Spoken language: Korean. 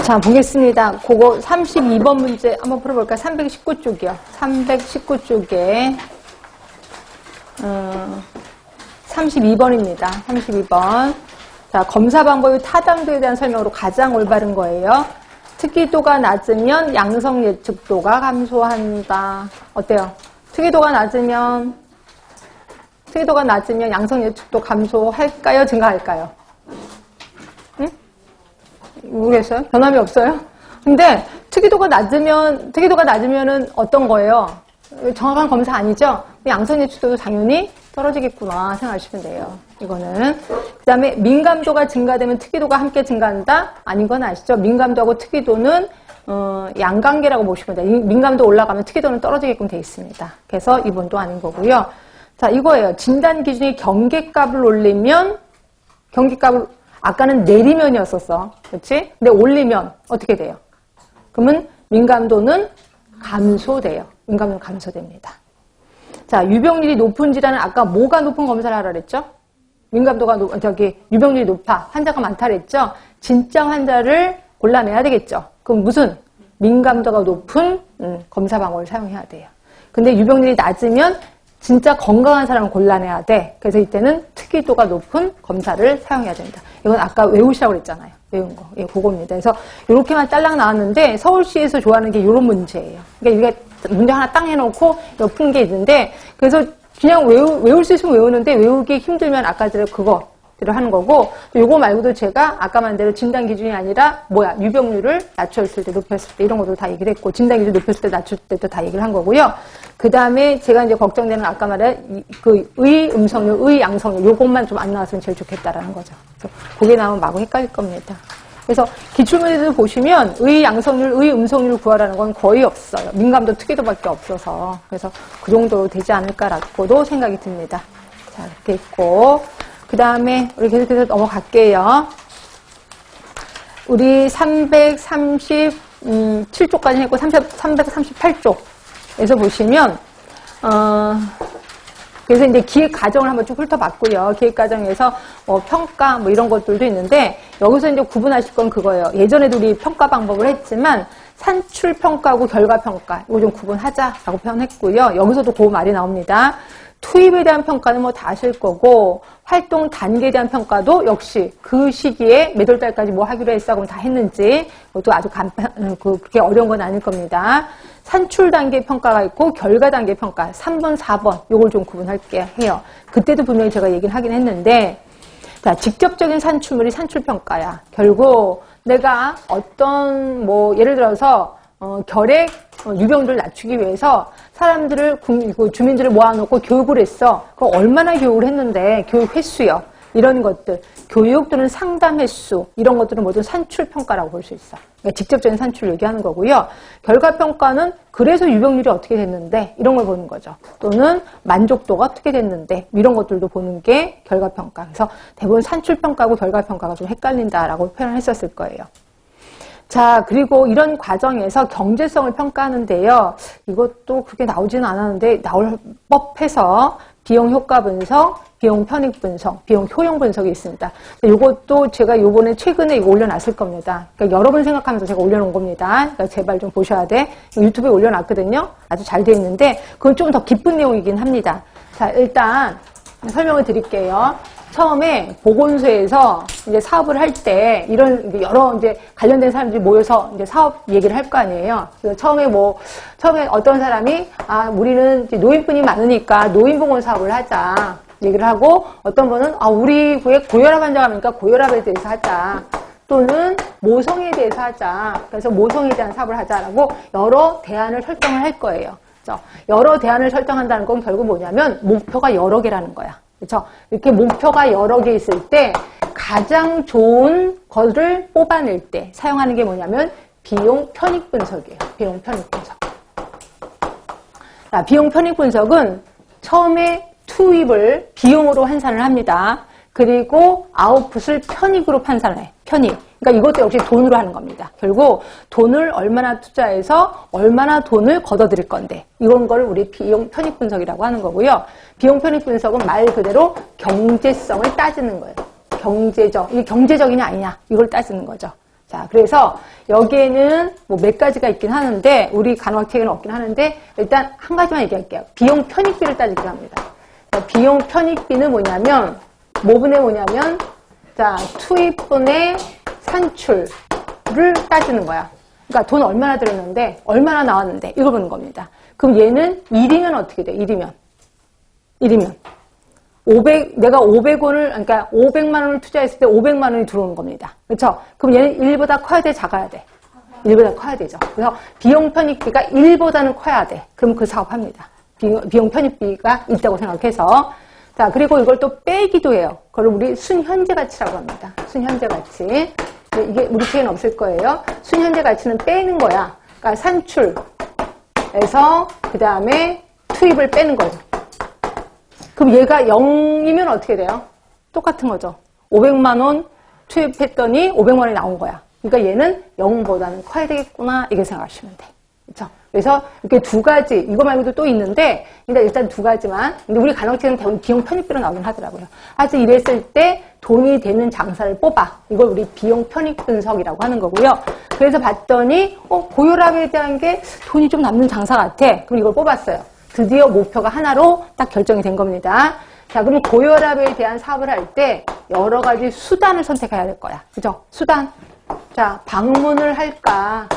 자, 보겠습니다. 그거 32번 문제 한번 풀어볼까요? 319쪽이요. 319쪽에 32번입니다. 32번. 자, 검사 방법이 타당도에 대한 설명으로 가장 올바른 거예요. 특이도가 낮으면 양성 예측도가 감소한다. 어때요? 특이도가 낮으면 양성 예측도 감소할까요? 증가할까요? 응? 모르겠어요? 변함이 없어요? 근데 특이도가 낮으면은 어떤 거예요? 정확한 검사 아니죠? 양성 예측도도 당연히 떨어지겠구나 생각하시면 돼요. 이거는. 그 다음에 민감도가 증가되면 특이도가 함께 증가한다? 아닌 건 아시죠? 민감도하고 특이도는 양관계라고 보시면 돼요. 민감도 올라가면 특이도는 떨어지게끔 되어 있습니다. 그래서 이번도 아닌 거고요. 자, 이거예요. 진단 기준이 경계값을 올리면 아까는 내리면이었었어. 그렇지? 근데 올리면 어떻게 돼요? 그러면 민감도는 감소돼요. 민감도는 감소됩니다. 자, 유병률이 높은 질환은 아까 뭐가 높은 검사를 하라 그랬죠? 민감도가 유병률이 높아. 환자가 많다 그랬죠? 진짜 환자를 골라내야 되겠죠? 그럼 무슨? 민감도가 높은 검사 방법을 사용해야 돼요. 근데 유병률이 낮으면 진짜 건강한 사람을 골라내야 돼. 그래서 이때는 특이도가 높은 검사를 사용해야 된다. 이건 아까 외우시라고 그랬잖아요. 외운 거. 예, 그겁니다. 그래서 이렇게만 딸랑 나왔는데 서울시에서 좋아하는 게 이런 문제예요. 그러니까 이게 문제 하나 땅 해놓고 푸는 게 있는데 그래서 그냥 외울 수 있으면 외우는데 외우기 힘들면 아까대로 그거대로 하는 거고 요거 말고도 제가 아까 말대로 진단 기준이 아니라 유병률을 낮췄을 때 높였을 때 이런 것도 다 얘기를 했고 진단 기준 높였을 때 낮췄을 때도 다 얘기를 한 거고요. 그 다음에 제가 이제 걱정되는 아까 말한 의 음성률, 의 양성률 요것만 좀 안 나왔으면 제일 좋겠다라는 거죠. 그래서 그게 나오면 마구 헷갈릴 겁니다. 그래서 기출문제도 보시면 의 양성률, 의 음성률을 구하라는 건 거의 없어요. 민감도 특이도밖에 없어서. 그래서 그 정도 되지 않을까라고도 생각이 듭니다. 자, 이렇게 있고. 그 다음에 우리 계속해서 넘어갈게요. 우리 337쪽까지 했고 338쪽에서 보시면 그래서 이제 기획 과정을 한번 쭉 훑어봤고요. 기획 과정에서 평가 이런 것들도 있는데 여기서 이제 구분하실 건 그거예요. 예전에도 우리 평가 방법을 했지만 산출 평가하고 결과 평가 이거 좀 구분하자라고 표현했고요. 여기서도 그 말이 나옵니다. 투입에 대한 평가는 다 아실 거고 활동 단계에 대한 평가도 역시 그 시기에 몇 월 달까지 뭐 하기로 했어 그럼 다 했는지 그것도 아주 그렇게 어려운 건 아닐 겁니다. 산출 단계 평가가 있고 결과 단계 평가 3번, 4번 요걸 좀 구분할게 해요. 그때도 분명히 제가 얘기를 하긴 했는데 자, 직접적인 산출물이 산출 평가야. 결국 내가 어떤 예를 들어서 결핵 유병률을 낮추기 위해서 사람들을 주민들을 모아놓고 교육을 했어. 그거 얼마나 교육을 했는데 교육 횟수요. 이런 것들 교육 또는 상담 횟수 이런 것들은 모두 산출 평가라고 볼 수 있어. 그러니까 직접적인 산출을 얘기하는 거고요. 결과 평가는 그래서 유병률이 어떻게 됐는데 이런 걸 보는 거죠. 또는 만족도가 어떻게 됐는데 이런 것들도 보는 게 결과 평가. 그래서 대부분 산출 평가하고 결과 평가가 좀 헷갈린다라고 표현을 했었을 거예요. 자, 그리고 이런 과정에서 경제성을 평가하는데요. 이것도 그렇게 나오지는 않았는데 나올 법해서 비용 효과 분석, 비용 편익 분석, 비용 효용 분석이 있습니다. 이것도 제가 요번에 최근에 이거 올려놨을 겁니다. 그러니까 여러 번 생각하면서 제가 올려놓은 겁니다. 그러니까 제발 좀 보셔야 돼. 유튜브에 올려놨거든요. 아주 잘 돼 있는데 그건 좀 더 깊은 내용이긴 합니다. 자, 일단 설명을 드릴게요. 처음에 보건소에서 이제 사업을 할 때 이런 여러 이제 관련된 사람들이 모여서 이제 사업 얘기를 할 거 아니에요. 그래서 처음에 어떤 사람이 우리는 이제 노인분이 많으니까 노인보건 사업을 하자 얘기를 하고 어떤 분은 우리 구에 고혈압 환자가 많으니까 고혈압에 대해서 하자. 또는 모성에 대해서 하자. 그래서 모성에 대한 사업을 하자라고 여러 대안을 설정을 할 거예요. 그렇죠? 여러 대안을 설정한다는 건 결국 뭐냐면 목표가 여러 개라는 거야. 그렇죠? 이렇게 목표가 여러 개 있을 때 가장 좋은 것을 뽑아낼 때 사용하는 게 뭐냐면 비용 편익 분석이에요. 비용 편익 분석. 자, 비용 편익 분석은 처음에 투입을 비용으로 환산을 합니다. 그리고 아웃풋을 편익으로 판단을 해. 편익. 그러니까 이것도 역시 돈으로 하는 겁니다. 결국 돈을 얼마나 투자해서 얼마나 돈을 걷어들일 건데 이런 거를 우리 비용 편익 분석이라고 하는 거고요. 비용 편익 분석은 말 그대로 경제성을 따지는 거예요. 이게 경제적이냐 아니냐 이걸 따지는 거죠. 자, 그래서 여기에는 뭐 몇 가지가 있긴 하는데, 우리 간헐책에는 없긴 하는데, 일단 한 가지만 얘기할게요. 비용 편익비를 따지기로 합니다. 자, 비용 편익비는 뭐냐면, 자, 투입분의 산출을 따지는 거야. 그러니까 돈 얼마나 들었는데, 얼마나 나왔는데, 이걸 보는 겁니다. 그럼 얘는 1이면 어떻게 돼? 1이면. 내가 500원을, 그러니까 500만 원을 투자했을 때 500만 원이 들어오는 겁니다. 그렇죠? 그럼 얘는 1보다 커야 돼, 작아야 돼? 1보다 커야 되죠. 그래서 비용 편익비가 1보다는 커야 돼. 그럼 그 사업합니다. 비용 편익비가 있다고 생각해서. 자, 그리고 이걸 또 빼기도 해요. 그걸 우리 순현재 가치라고 합니다. 순현재 가치. 이게 우리 책에는 없을 거예요. 순현재 가치는 빼는 거야. 그러니까 산출에서 그 다음에 투입을 빼는 거죠. 그럼 얘가 0이면 어떻게 돼요? 똑같은 거죠. 500만 원 투입했더니 500만 원이 나온 거야. 그러니까 얘는 0보다는 커야 되겠구나, 이렇게 생각하시면 돼. 그렇죠? 그래서 이렇게 두 가지, 이거 말고도 또 있는데, 일단 두 가지만. 근데 우리 간헐책은 대부분 비용 편익비로 나오긴 하더라고요. 하여튼 이랬을 때 돈이 되는 장사를 뽑아. 이걸 우리 비용 편익 분석이라고 하는 거고요. 그래서 봤더니, 고혈압에 대한 게 돈이 좀 남는 장사 같아. 그럼 이걸 뽑았어요. 드디어 목표가 하나로 딱 결정이 된 겁니다. 자, 그럼 고혈압에 대한 사업을 할 때 여러 가지 수단을 선택해야 될 거야. 그죠? 수단. 자, 방문을 할까?